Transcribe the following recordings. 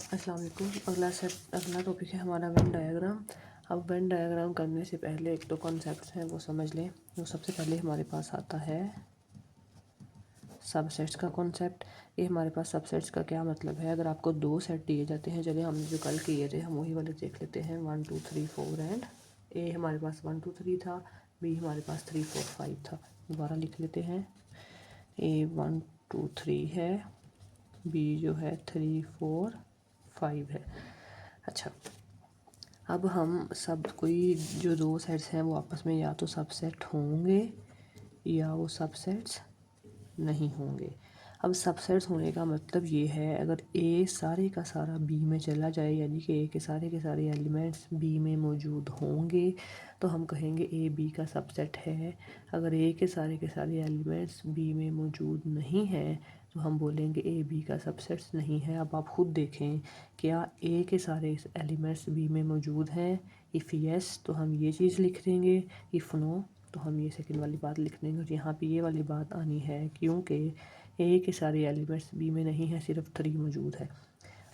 अस्सलाम वालेकुम। अगला टॉपिक है हमारा वेन डायग्राम। अब वेन डायग्राम करने से पहले एक तो कॉन्सेप्ट हैं वो समझ लें। तो सबसे पहले हमारे पास आता है सबसेट्स का कॉन्सेप्ट। ये हमारे पास सबसेट्स का क्या मतलब है। अगर आपको दो सेट दिए जाते हैं, चलिए हमने जो कल किए थे हम वही वाले देख लेते हैं। 1 2 3 4 एंड ए हमारे पास 1 2 3 था, बी हमारे पास 3 4 5 था। दोबारा लिख लेते हैं। ए 1 2 3 है, बी जो है 3 4 5 है। अच्छा, अब हम सब कोई जो दो सेट्स हैं वो आपस में या तो सबसेट होंगे या वो सबसेट्स नहीं होंगे। अब सबसेट्स होने का मतलब ये है, अगर ए सारे का सारा बी में चला जाए, यानी कि ए के सारे एलिमेंट्स बी में मौजूद होंगे तो हम कहेंगे ए बी का सबसेट है। अगर ए के सारे एलिमेंट्स बी में मौजूद नहीं हैं तो हम बोलेंगे ए बी का सबसेट्स नहीं है। अब आप खुद देखें, क्या ए के सारे एलिमेंट्स बी में मौजूद हैं? इफ़ यस तो हम ये चीज़ लिख देंगे, इफ़ नो तो हम ये सेकंड वाली बात लिख देंगे। और यहाँ पे ये वाली बात आनी है क्योंकि ए के सारे एलिमेंट्स बी में नहीं है, सिर्फ 3 मौजूद है।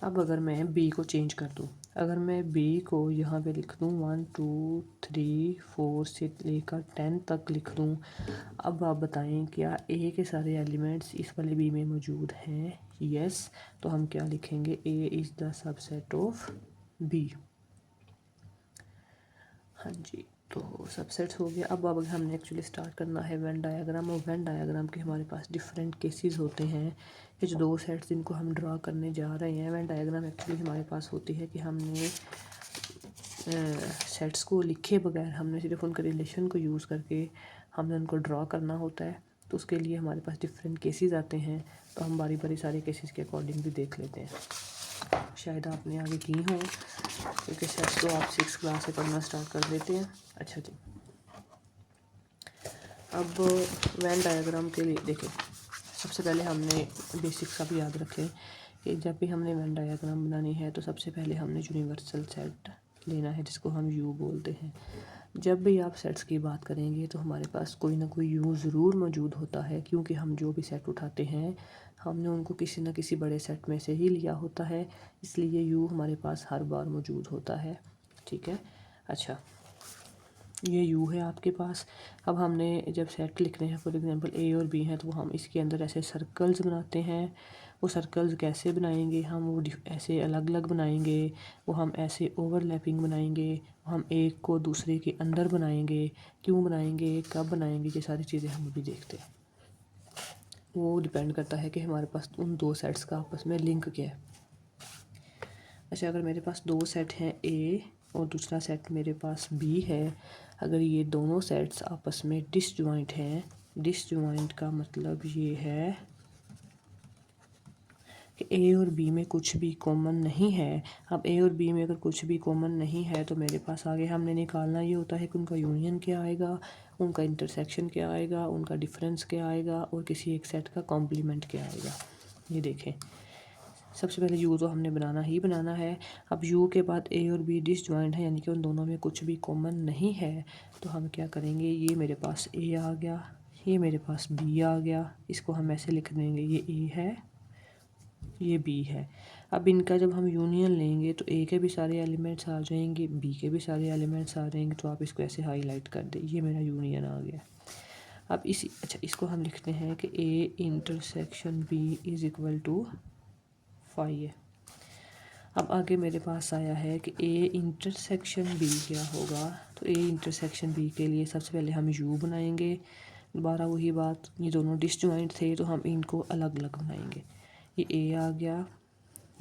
अब अगर मैं बी को चेंज कर दूँ, अगर मैं बी को यहाँ पे लिख दूँ 1 2 3 4 से लेकर 10 तक लिख दूँ। अब आप बताएं क्या ए के सारे एलिमेंट्स इस वाले बी में मौजूद हैं? यस, तो हम क्या लिखेंगे? A is the subset of B. हाँ जी, तो सबसेट्स हो गया। अब हमने एक्चुअली स्टार्ट करना है वेन डायग्राम। और वेन डायग्राम के हमारे पास डिफरेंट केसेस होते हैं। ये जो दो सेट्स जिनको हम ड्रा करने जा रहे हैं, वेन डायग्राम एक्चुअली हमारे पास होती है कि हमने सेट्स को लिखे बगैर हमने सिर्फ उनके रिलेशन को यूज़ करके हमने उनको ड्रा करना होता है। तो उसके लिए हमारे पास डिफरेंट केसेस आते हैं, तो हम बारी बारी सारे केसेस के अकॉर्डिंग भी देख लेते हैं। शायद आपने आगे की हो, क्योंकि सेट्स तो आप 6 क्लास से पढ़ना स्टार्ट कर देते हैं। अच्छा जी, अब वेन डायग्राम के लिए देखें, सबसे पहले हमने बेसिक्स का भी याद रखें कि जब भी हमने वेन डायग्राम बनानी है तो सबसे पहले हमने यूनिवर्सल सेट लेना है, जिसको हम यू बोलते हैं। जब भी आप सेट्स की बात करेंगे तो हमारे पास कोई ना कोई यू ज़रूर मौजूद होता है, क्योंकि हम जो भी सेट उठाते हैं हमने उनको किसी न किसी बड़े सेट में से ही लिया होता है, इसलिए यू हमारे पास हर बार मौजूद होता है। ठीक है। अच्छा, ये यू है आपके पास। अब हमने जब सेट लिखने हैं, फॉर एग्जांपल ए और बी हैं, तो हम इसके अंदर ऐसे सर्कल्स बनाते हैं। वो सर्कल्स कैसे बनाएंगे हम? वो ऐसे अलग अलग बनाएंगे, वो हम ऐसे ओवरलैपिंग बनाएंगे, वो हम एक को दूसरे के अंदर बनाएंगे। क्यों बनाएंगे, कब बनाएंगे, ये सारी चीज़ें हम अभी देखते हैं। वो डिपेंड करता है कि हमारे पास उन दो सेट्स का आपस में लिंक क्या है। अच्छा, अगर मेरे पास दो सेट हैं ए और दूसरा सेट मेरे पास बी है, अगर ये दोनों सेट्स आपस में डिसजॉइंट हैं, डिसजॉइंट का मतलब ये है कि ए और बी में कुछ भी कॉमन नहीं है। अब ए और बी में अगर कुछ भी कॉमन नहीं है तो मेरे पास आगे हमने निकालना ये होता है कि उनका यूनियन क्या आएगा, उनका इंटरसेक्शन क्या आएगा, उनका डिफरेंस क्या आएगा और किसी एक सेट का कॉम्प्लीमेंट क्या आएगा। ये देखें, सबसे पहले यू तो हमने बनाना ही बनाना है। अब यू के बाद ए और बी डिसजॉइंट है, यानी कि उन दोनों में कुछ भी कॉमन नहीं है, तो हम क्या करेंगे? ये मेरे पास ए आ गया, ये मेरे पास बी आ गया, इसको हम ऐसे लिख देंगे, ये ए है, ये बी है। अब इनका जब हम यूनियन लेंगे तो ए के भी सारे एलिमेंट्स आ जाएंगे, बी के भी सारे एलिमेंट्स आ जाएंगे, तो आप इसको ऐसे हाईलाइट कर दें, ये मेरा यूनियन आ गया। अब अच्छा, इसको हम लिखते हैं कि A intersection B is equal to 5 है। अब आगे मेरे पास आया है कि ए इंटरसेक्शन बी क्या होगा। तो ए इंटरसेक्शन बी के लिए सबसे पहले हम यू बनाएंगे। दोबारा वही बात, ये दोनों डिसजॉइंट थे तो हम इनको अलग अलग बनाएंगे। ये ए आ गया,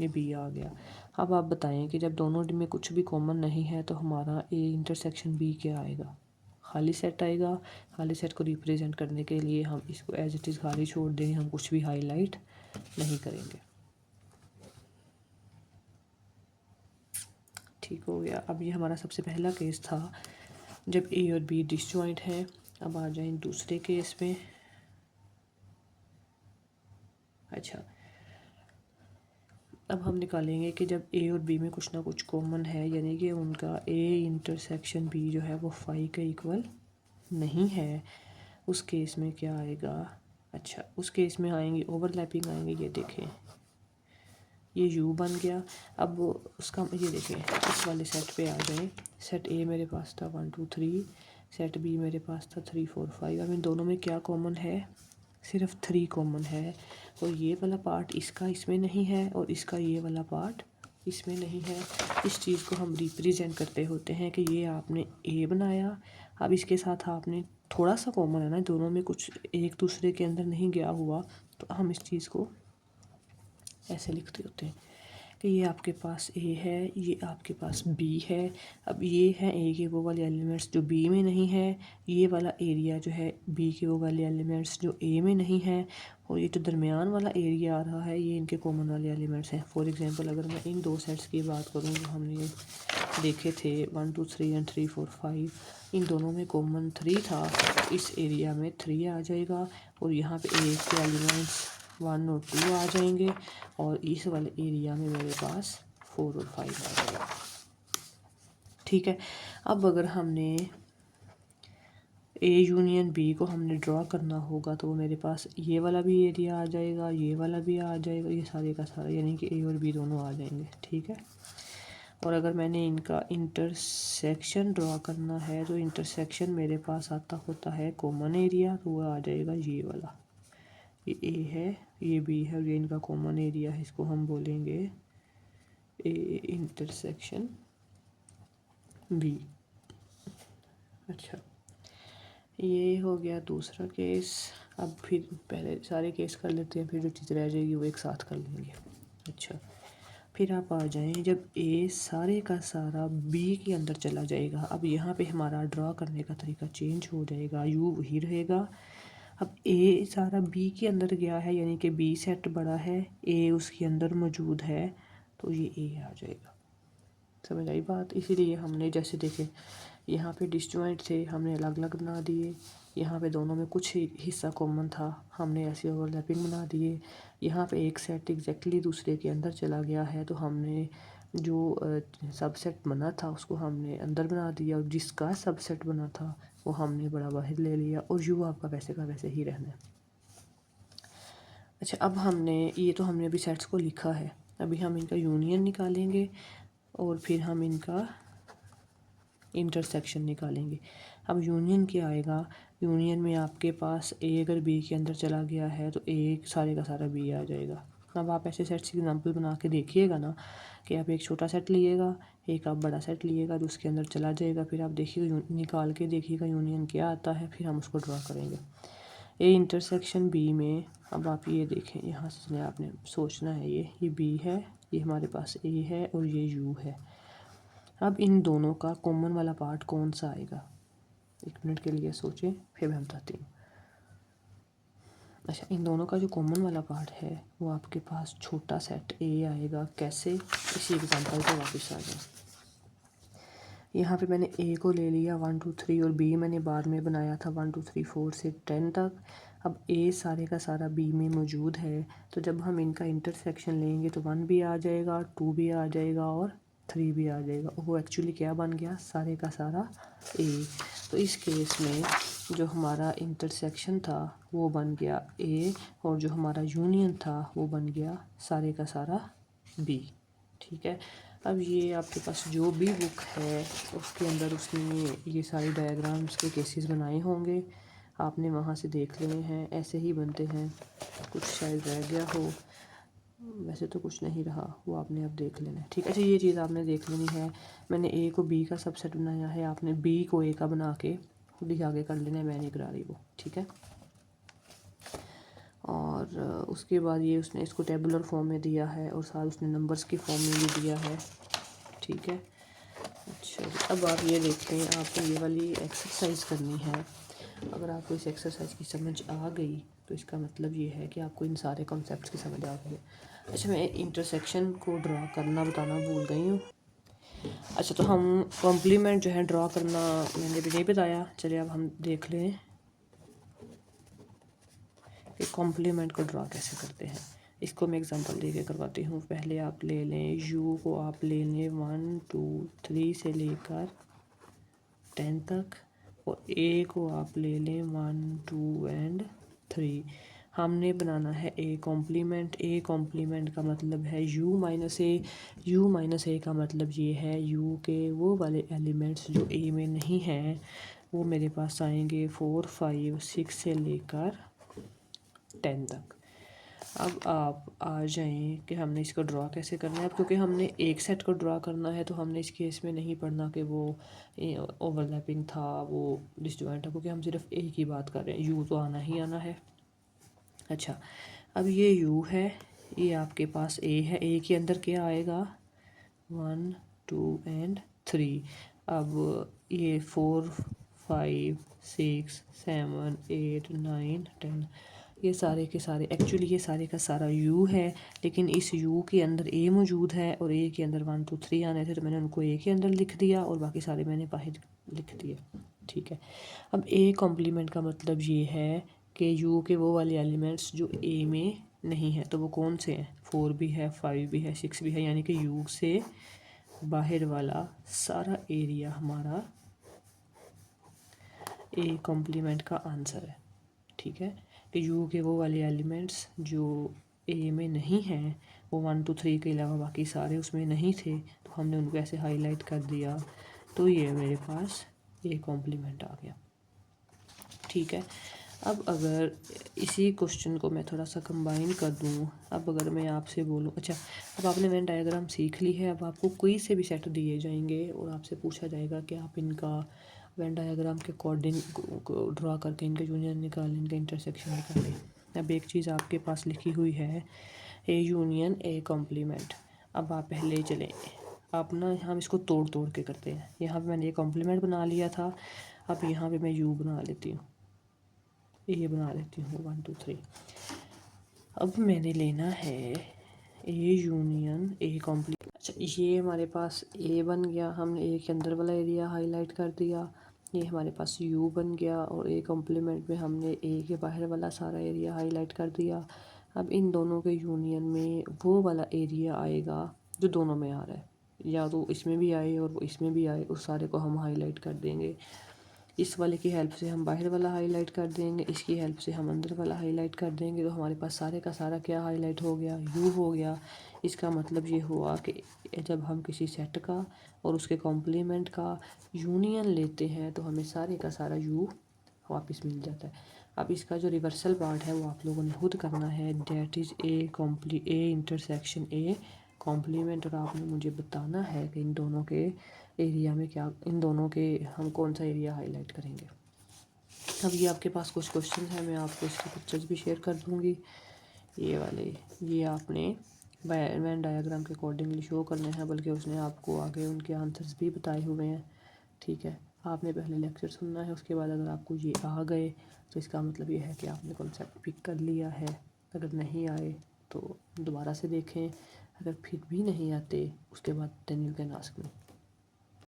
ये बी आ गया। अब आप बताएं कि जब दोनों में कुछ भी कॉमन नहीं है तो हमारा ए इंटरसेक्शन बी क्या आएगा? खाली सेट आएगा। खाली सेट को रिप्रेजेंट करने के लिए हम इसको एज इट इज़ खाली छोड़ देंगे, हम कुछ भी हाईलाइट नहीं करेंगे। ठीक हो गया। अब ये हमारा सबसे पहला केस था जब ए और बी डिसजॉइंट हैं। अब आ जाएं दूसरे केस में। अच्छा, अब हम निकालेंगे कि जब ए और बी में कुछ ना कुछ कॉमन है, यानी कि उनका ए इंटरसेक्शन बी जो है वो 5 के इक्वल नहीं है, उस केस में क्या आएगा? अच्छा, उस केस में आएंगे ओवरलैपिंग आएंगे। ये देखें, ये यू बन गया। अब उसका ये देखें, इस वाले सेट पे आ जाए। सेट ए मेरे पास था 1 2 3, सेट बी मेरे पास था 3 4 5। अब इन दोनों में क्या कॉमन है? सिर्फ 3 कॉमन है। और ये वाला पार्ट इसका इसमें नहीं है और इसका ये वाला पार्ट इसमें नहीं है। इस चीज़ को हम रिप्रेजेंट करते होते हैं कि ये आपने ए बनाया। अब इसके साथ आपने थोड़ा सा कॉमन है ना, दोनों में कुछ एक दूसरे के अंदर नहीं गया हुआ, तो हम इस चीज़ को ऐसे लिखते होते हैं कि ये आपके पास ए है, ये आपके पास बी है। अब ये है ए के वो वाले एलिमेंट्स जो बी में नहीं है, ये वाला एरिया जो है बी के वो वाले एलिमेंट्स जो ए में नहीं है, और ये जो दरमियान वाला एरिया आ रहा है ये इनके कॉमन वाले एलिमेंट्स हैं। फॉर एग्जांपल अगर मैं इन दो सेट्स की बात करूँ जो हमने देखे थे 1 2 3 एंड 3 4 5, इन दोनों में कॉमन 3 था, तो इस एरिया में 3 आ जाएगा और यहाँ पे ए के एलिमेंट्स 1 और 2 आ जाएंगे और इस वाले एरिया में मेरे पास 4 और 5 आ जाएगा। ठीक है। अब अगर हमने ए यूनियन बी को हमने ड्रॉ करना होगा तो मेरे पास ये वाला भी एरिया आ जाएगा, ये वाला भी आ जाएगा, ये सारे का सारा, यानी कि ए और बी दोनों आ जाएंगे। ठीक है। और अगर मैंने इनका इंटरसेक्शन ड्रॉ करना है तो इंटरसेक्शन मेरे पास आता होता है कॉमन एरिया, तो वो आ जाएगा ये वाला। ये ए है, ये बी है और ये इनका कॉमन एरिया है, इसको हम बोलेंगे ए इंटरसेक्शन बी। अच्छा, ये हो गया दूसरा केस। अब फिर पहले सारे केस कर लेते हैं, फिर जो चीज़ रह जाएगी वो एक साथ कर लेंगे। अच्छा, फिर आप आ जाएं जब ए सारे का सारा बी के अंदर चला जाएगा। अब यहाँ पे हमारा ड्रॉ करने का तरीका चेंज हो जाएगा, यू वही रहेगा। अब ए सारा बी के अंदर गया है, यानी कि बी सेट बड़ा है, ए उसके अंदर मौजूद है, तो ये ए आ जाएगा। समझ आई बात? इसीलिए हमने जैसे देखे यहाँ पे डिसजॉइंट थे, हमने अलग अलग बना दिए। यहाँ पे दोनों में कुछ ही हिस्सा कॉमन था, हमने ऐसे ओवरलैपिंग बना दिए। यहाँ पे एक सेट एग्जैक्टली दूसरे के अंदर चला गया है, तो हमने जो सबसेट बना था उसको हमने अंदर बना दिया, और जिसका सबसेट बना था वो हमने बड़ा बाहर ले लिया, और यू आपका वैसे का वैसे ही रहना है। अच्छा, अब हमने अभी सेट्स को लिखा है, अभी हम इनका यूनियन निकालेंगे और फिर हम इनका इंटरसेक्शन निकालेंगे। अब यूनियन क्या आएगा? यूनियन में आपके पास ए अगर बी के अंदर चला गया है तो ए सारे का सारा बी आ जाएगा। अब आप ऐसे सेट्स की एग्जांपल बना के देखिएगा ना, कि आप एक छोटा सेट लिएगा, एक आप बड़ा सेट लिएगा, तो उसके अंदर चला जाएगा, फिर आप देखिएगा निकाल के देखिएगा यूनियन क्या आता है, फिर हम उसको ड्रा करेंगे। ए इंटरसेक्शन बी में अब आप ये देखें, यहाँ से आपने सोचना है ये बी है, ये हमारे पास ए है और ये यू है। अब इन दोनों का कॉमन वाला पार्ट कौन सा आएगा? एक मिनट के लिए सोचें, फिर मैं बताती हूँ। अच्छा, इन दोनों का जो कॉमन वाला पार्ट है वो आपके पास छोटा सेट ए आएगा। कैसे? इसी एग्जांपल पे वापस आ जाए। यहाँ पे मैंने ए को ले लिया 1 2 3 और बी मैंने बाद में बनाया था 1 2 3 4 से 10 तक। अब ए सारे का सारा बी में मौजूद है, तो जब हम इनका इंटरसेक्शन लेंगे तो 1 भी आ जाएगा, 2 भी आ जाएगा और 3 भी आ जाएगा। वो एक्चुअली क्या बन गया? सारे का सारा ए। तो इस केस में जो हमारा इंटरसेक्शन था वो बन गया ए, और जो हमारा यूनियन था वो बन गया सारे का सारा बी। ठीक है। अब ये आपके पास जो भी बुक है उसके अंदर उसने ये सारे डायग्राम्स के केसेस बनाए होंगे, आपने वहाँ से देख लेने हैं। ऐसे ही बनते हैं, कुछ शायद रह गया हो, वैसे तो कुछ नहीं रहा, वो आपने अब देख लेना है। ठीक है। अच्छा, ये चीज़ आपने देख लेनी है। मैंने ए को बी का सबसेट बनाया है, आपने बी को ए का बना के खुद ही आगे कर लेना है, मैं नहीं करा रही वो। ठीक है। और उसके बाद ये उसने इसको टेबुलर फॉर्म में दिया है और साथ उसने नंबर्स की फॉर्म में भी दिया है। ठीक है। अच्छा, अब आप ये देखते हैं, आपको ये वाली एक्सरसाइज करनी है। अगर आपको इस एक्सरसाइज की समझ आ गई तो इसका मतलब ये है कि आपको इन सारे कॉन्सेप्ट्स की समझ आ गई है। अच्छा, मैं इंटरसेक्शन को ड्रा करना बताना भूल गई हूँ। अच्छा, तो हम कॉम्प्लीमेंट जो है ड्रा करना मैंने भी नहीं बताया, चलिए अब हम देख लें कि कॉम्प्लीमेंट को ड्रा कैसे करते हैं। इसको मैं एग्जांपल दे के करवाती हूँ। पहले आप ले लें यू को, आप ले लें 1 2 3 से लेकर 10 तक, और ए को आप ले लें 1 2 एंड 3। हमने बनाना है ए कॉम्प्लीमेंट। ए कॉम्प्लीमेंट का मतलब है u माइनस ए। u माइनस ए का मतलब ये है u के वो वाले एलिमेंट्स जो a में नहीं हैं वो मेरे पास आएंगे 4 5 6 से लेकर 10 तक। अब आप आ जाएं कि हमने इसको ड्रा कैसे करना है। अब क्योंकि हमने एक सेट को ड्रा करना है तो हमने इस केस में नहीं पढ़ना कि वो ओवरलैपिंग था, वो डिसजॉइंट था, क्योंकि हम सिर्फ ए की बात कर रहे हैं। यू तो आना ही आना है। अच्छा, अब ये यू है, ये आपके पास ए है। ए के अंदर क्या आएगा? 1 2 एंड 3। अब ये 4 5 6 7 8 9 10, ये सारे के सारे एक्चुअली ये सारे का सारा u है, लेकिन इस u के अंदर a मौजूद है और a के अंदर 1 2 3 आने थे तो मैंने उनको a के अंदर लिख दिया और बाकी सारे मैंने बाहर लिख दिए। ठीक है, अब a कॉम्प्लीमेंट का मतलब ये है कि u के वो वाले एलिमेंट्स जो a में नहीं है, तो वो कौन से हैं? 4 भी है, 5 भी है, 6 भी है, यानी कि u से बाहर वाला सारा एरिया हमारा a कॉम्प्लीमेंट का आंसर है। ठीक है, कि यू के वो वाले एलिमेंट्स जो ए में नहीं हैं, वो 1 2 3 के अलावा बाकी सारे उसमें नहीं थे, तो हमने उनको ऐसे हाईलाइट कर दिया, तो ये मेरे पास ए कॉम्प्लीमेंट आ गया। ठीक है, अब अगर इसी क्वेश्चन को मैं थोड़ा सा कंबाइन कर दूँ, अब अगर मैं आपसे बोलूँ, अच्छा अब आपने वेन डायग्राम सीख ली है, अब आपको कोई से भी सेट दिए जाएंगे और आपसे पूछा जाएगा कि आप इनका वेन डायग्राम के अकॉर्डिंग ड्रा करके इनके यूनियन निकालें, इनका इंटरसेक्शन निकालें। अब एक चीज़ आपके पास लिखी हुई है ए यूनियन ए कॉम्प्लीमेंट। अब आप पहले चलें, आप ना हम इसको तोड़ तोड़ के करते हैं। यहाँ पे मैंने ए कॉम्प्लीमेंट बना लिया था, अब यहाँ पे मैं यू बना लेती हूँ, ए बना लेती हूँ 1 2 3। अब मैंने लेना है ए यूनियन ए कॉम्प्लीमेंट। अच्छा, ये हमारे पास ए बन गया, हमने ए के अंदर वाला एरिया हाईलाइट कर दिया। ये हमारे पास यू बन गया और ए कॉम्प्लीमेंट में हमने ए के बाहर वाला सारा एरिया हाईलाइट कर दिया। अब इन दोनों के यूनियन में वो वाला एरिया आएगा जो दोनों में आ रहा है, या तो इसमें भी आए और वो इसमें भी आए, उस सारे को हम हाईलाइट कर देंगे। इस वाले की हेल्प से हम बाहर वाला हाईलाइट कर देंगे, इसकी हेल्प से हम अंदर वाला हाईलाइट कर देंगे, तो हमारे पास सारे का सारा क्या हाईलाइट हो गया? यू हो गया। इसका मतलब ये हुआ कि जब हम किसी सेट का और उसके कॉम्प्लीमेंट का यूनियन लेते हैं तो हमें सारे का सारा यू वापस मिल जाता है। अब इसका जो रिवर्सल पार्ट है वो आप लोगों ने खुद करना है, that is A intersection A complement, और आपने मुझे बताना है कि इन दोनों के एरिया में क्या, इन दोनों के हम कौन सा एरिया हाईलाइट करेंगे। अब ये आपके पास कुछ क्वेश्चन है, मैं आपको इसकी पिक्चर्स भी शेयर कर दूँगी। ये वाले ये आपने वेन डायग्राम के अकॉर्डिंगली शो करने हैं, बल्कि उसने आपको आगे उनके आंसर्स भी बताए हुए हैं। ठीक है, आपने पहले लेक्चर सुनना है, उसके बाद अगर आपको ये आ गए तो इसका मतलब ये है कि आपने कॉन्सेप्ट पिक कर लिया है। अगर नहीं आए तो दोबारा से देखें, अगर फिर भी नहीं आते उसके बाद then you can ask me.